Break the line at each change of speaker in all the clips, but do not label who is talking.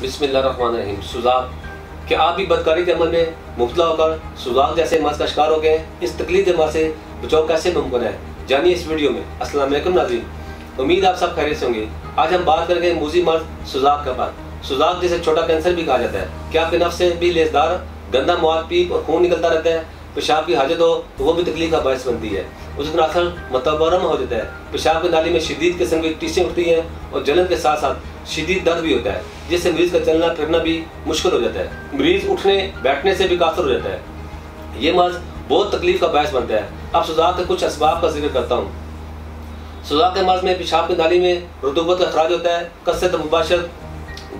बिस्मिल्लाहिर्रहमानिर्रहीम। सुजाक, क्या आप भी बदकारी के अमल में मुब्तला होकर सुजाक जैसे मर्ज का शिकार हो गए? इस तकलीफ के मर्ज से बचाव कैसे मुमकिन है, जानिए इस वीडियो में। अस्सलाम वालेकुम नाज़रीन, उम्मीद आप सब खैरियत से होंगे। आज हम बात करेंगे मूजी मर्ज सुजाक के बाद। सुजाक जिसे छोटा कैंसर भी कहा जाता है। क्या आपके नफ्स से भी लेसदार गंदा मवाद, पीप और खून निकलता रहता है? पेशाब की हाजत हो तो वो भी तकलीफ का बायस बनती है। उस दरअसल मतबरम हो जाता है। पेशाब की नाली में शदीद किस्म की टीसें उठती हैं और जलन के साथ साथ शदीद दर्द भी होता है, जिससे मरीज का चलना फिरना भी मुश्किल हो जाता है। मरीज उठने बैठने से भी कासर हो जाता है। ये मर्ज बहुत तकलीफ का बायस बनता है। अब सुजाक के कुछ असबाब का जिक्र करता हूँ। सुजाक के मर्ज में पेशाब की नाली में रुतूबत का अखराज होता है। कसरत मुबाशरत,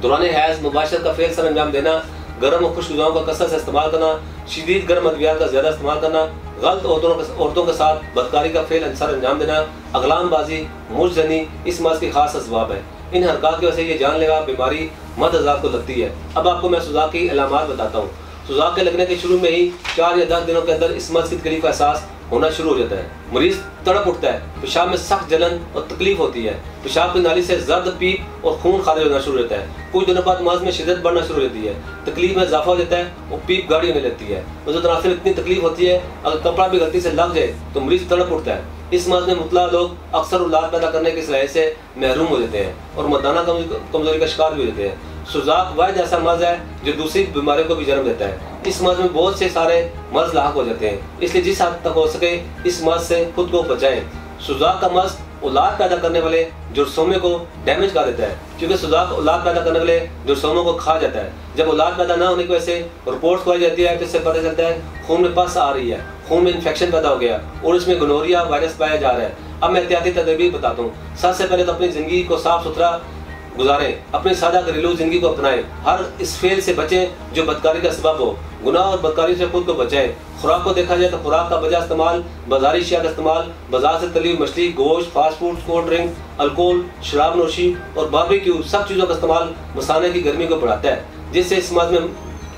दौरान हैज़ मुबाशरत का फेल सर अंजाम देना, गर्म और खुश्क ग़िज़ाओं का कसरत से इस्तेमाल करना, शदीद गर्म अद्वियात का ज़्यादा इस्तेमाल करना, गलत औरतों के साथ बदकारी का फेल सर अंजाम देना, अगलामबाजी, मुर्जनी इस मर्ज की खास असबाब है। इन हरकत की वजह से ये जानलेवा बीमारी मदअज़ात को लगती है। अब आपको मैं सुजाक की अलामात बताता हूँ। सुजाक के लगने के शुरू में ही 4 या 10 दिनों के अंदर इस मर्ज की तकलीफ का एहसास होना शुरू हो जाता है। मरीज तड़प उठता है, पेशाब में सख्त जलन और तकलीफ होती है, पेशाब की नाली से जर्द पीप और खून खारिज होना शुरू होता है। कुछ दिनों बाद मर्ज में शिद्दत बढ़ना शुरू हो जाती है, तकलीफ में इजाफा हो जाता है और पीप गाढ़ी होने लगती है। उस तनासिर इतनी तकलीफ होती है, अगर कपड़ा भी गलती से लग जाए तो मरीज तड़प उठता है। इस मर्ज में मुब्तला लोग अक्सर औलाद पैदा करने की सलाहियत से महरूम हो जाते हैं और मर्दाना कमजोरी का शिकार भी हो जाते हैं। सुजाक वाहिद ऐसा मर्ज है जो दूसरी बीमारियों को भी जन्म देता है। इस मर्ज में बहुत से सारे मर्ज लाक हो जाते हैं, इसलिए जिस हद तक हो सके इस मर्ज से खुद को बचाएं। सुजाक का मर्ज औलाद पैदा करने वाले जुर्सोमे को डैमेज कर देता है, क्योंकि सुजाक औलाद पैदा करने वाले जुर्सोमों को खा जाता है। जब औलाद पैदा ना होने की वजह से रिपोर्ट खुआई जाती है तो इससे पता चलता है खून में पस आ रही है, खून में इन्फेक्शन पैदा हो गया और इसमें गोनोरिया वायरस पाया जा रहा है। अब मैं एहतियाती तदबीर बताता हूँ। सबसे पहले तो अपनी ज़िंदगी को साफ सुथरा गुजारें, अपनी सादा घरेलू जिंदगी को अपनाएं, हर इस फेल से बचें जो बदकारी का सबब हो। गुनाह और बदकारी से खुद को बचाएं। खुराक को देखा जाए तो खुराक का बजा इस्तेमाल, बाजारी अशिया का इस्तेमाल, बाजार से तली हुई मछली, गोश्त, fast food, cold drink, alcohol, शराब नोशी और बारबेक्यू सब चीज़ों का इस्तेमाल मसाले की गर्मी को बढ़ाता है, जिससे इस मर्ज में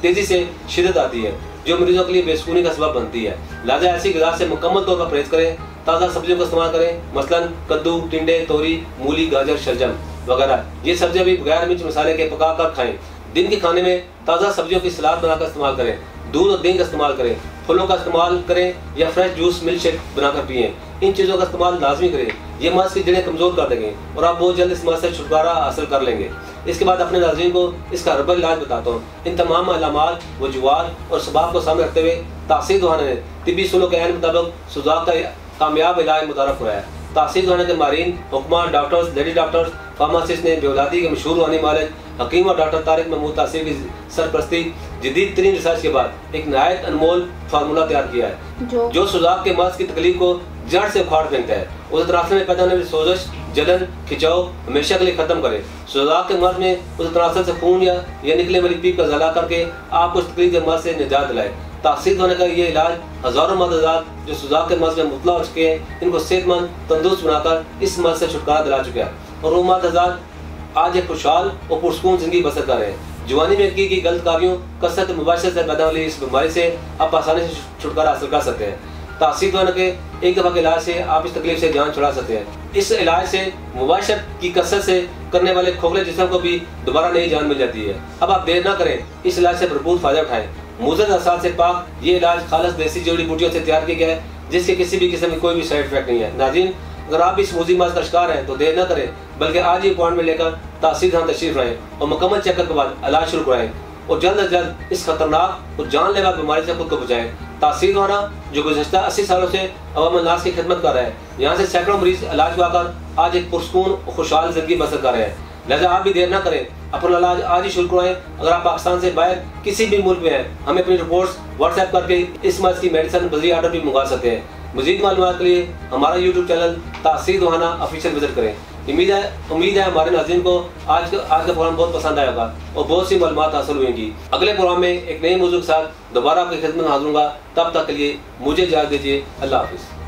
तेज़ी से शिद्दत आती है, जो मरीजों के लिए बेसुकूनी का सबब बनती है। लिहाजा ऐसी ग़िज़ा से मुकम्मल तौर पर परहेज करें। ताज़ा सब्जियों का इस्तेमाल करें, मसलन कद्दू, टिंडे, तोरी, मूली, गाजर, शलजम वगैरह। ये सब्जियां भी बगैर मिर्च मसाले के पका कर खाएं। दिन के खाने में ताज़ा सब्जियों की सलाद बनाकर इस्तेमाल करें। दूध और दही का इस्तेमाल करें। फलों का इस्तेमाल करें या फ्रेश जूस, मिल्क शेक बनाकर पिएं। इन चीज़ों का इस्तेमाल लाजमी करें। ये मर्ज की जड़ें कमज़ोर कर देंगे और आप बहुत जल्द इस मर्ज से छुटकारा हासिल कर लेंगे। इसके बाद अपने नाज़रीन को इसका हर्बल इलाज बताता हूँ। इन तमाम अलामात, वजूहात और सबब को सामने रखते हुए तासीर दवाखाना ने तिब्बी उसूलों के ऐन मुताबिक सुजाक का कामयाब इलाज मुतारफ़ हुआ है। तासीर दवाखाना के माहिरीन, हुक्मा, डॉक्टर्स, लेडी डॉक्टर्स, फार्मासिस्ट ने बेऔलादी के मशहूर रूहानी मालिक हकीम और डॉक्टर तारिक महमूद तासीर की सरपरस्ती जदीद तरीन रिसर्च के बाद एक नहायत अनमोल फार्मूला तैयार किया है जो सुजाक के मर्ज की तकलीफ को जड़ से उखाड़ फेंकता है। उस तनासर में पैदा होने वाली सोजश, जलन, खिंचाव हमेशा के लिए खत्म करे। सुजाक के मर्ज में उस तनासर से खून या निकले वाली पीप का जला करके आपको उस तकलीफ के मर्ज से निजात दिलाए। तासीर होने का ये इलाज हज़ारों मर्दात जो सुजाक के मर्ज में मुब्तला हो चुके हैं, इनको सेहतमंद तंदुरुस्त बनाकर इस मर्ज से छुटकारा दिला चुका है और वो मर्दात आज एक खुशहाल और पुरसकून जिंदगी बसर कर रहे हैं। जवानी में की गलत कार्यों, कसरत मुबाशरत से पैदा वाली इस बीमारी से आप आसानी से छुटकारा हासिल कर सकते हैं। तासीर होने के एक दफ़ा के इलाज से आप इस तकलीफ से जान छुड़ा सकते हैं। इस इलाज से मुबाशरत की कसरत से करने वाले खोखले जिस्म को भी दोबारा नई जान मिल जाती है। अब आप देर ना करें, इस इलाज से भरपूर फायदा उठाएं। मुज़र असरात से पाक ये इलाज खालिस देसी जड़ी बूटियों से तैयार किया गया है, जिसके किसी भी किस्म की कोई भी साइड इफेक्ट नहीं है। नाज़रीन, अगर आप इस मूजी मर्ज का शिकार हैं तो देर न करें, बल्कि आज ही अपॉइंटमेंट लेकर तासीर दवाखाना तशरीफ लाएं और मुकम्मल चेकअप के बाद इलाज शुरू कराएं और जल्द अज जल्द इस खतरनाक और जानलेवा बीमारी से खुद को बचाएं। तासीर दवाखाना जो गुज़श्ता 80 सालों से अवाम नास की खिदमत कर रहा है, यहाँ से सैकड़ों मरीज इलाज पाकर आज एक पुरसकून और खुशहाल जिंदगी बसर कर रहे हैं। लिहाजा आप भी देर ना करें, अपना इलाज आज ही शुरू कराएं। अगर आप पाकिस्तान से बाहर किसी भी मुल्क में हैं, हमें अपनी रिपोर्ट्स व्हाट्सएप करके इस मर्ज की मेडिसिन बजरी आर्डर भी मंगवा सकते हैं। मज़ीद मालूमात के लिए हमारा यूट्यूब चैनल तासीर दवाखाना ऑफिशियल विजिट करें। उम्मीद है हमारे नाज़रीन को आज का प्रोग्राम बहुत पसंद आएगा और बहुत सी मालूमात हासिल हुएंगी। अगले प्रोग्राम में एक नए मौजूद के साथ दोबारा आपकी खिदमत में हाजिर होऊंगा। तब तक के लिए मुझे इजाज़त दीजिए। अल्लाह हाफिज़।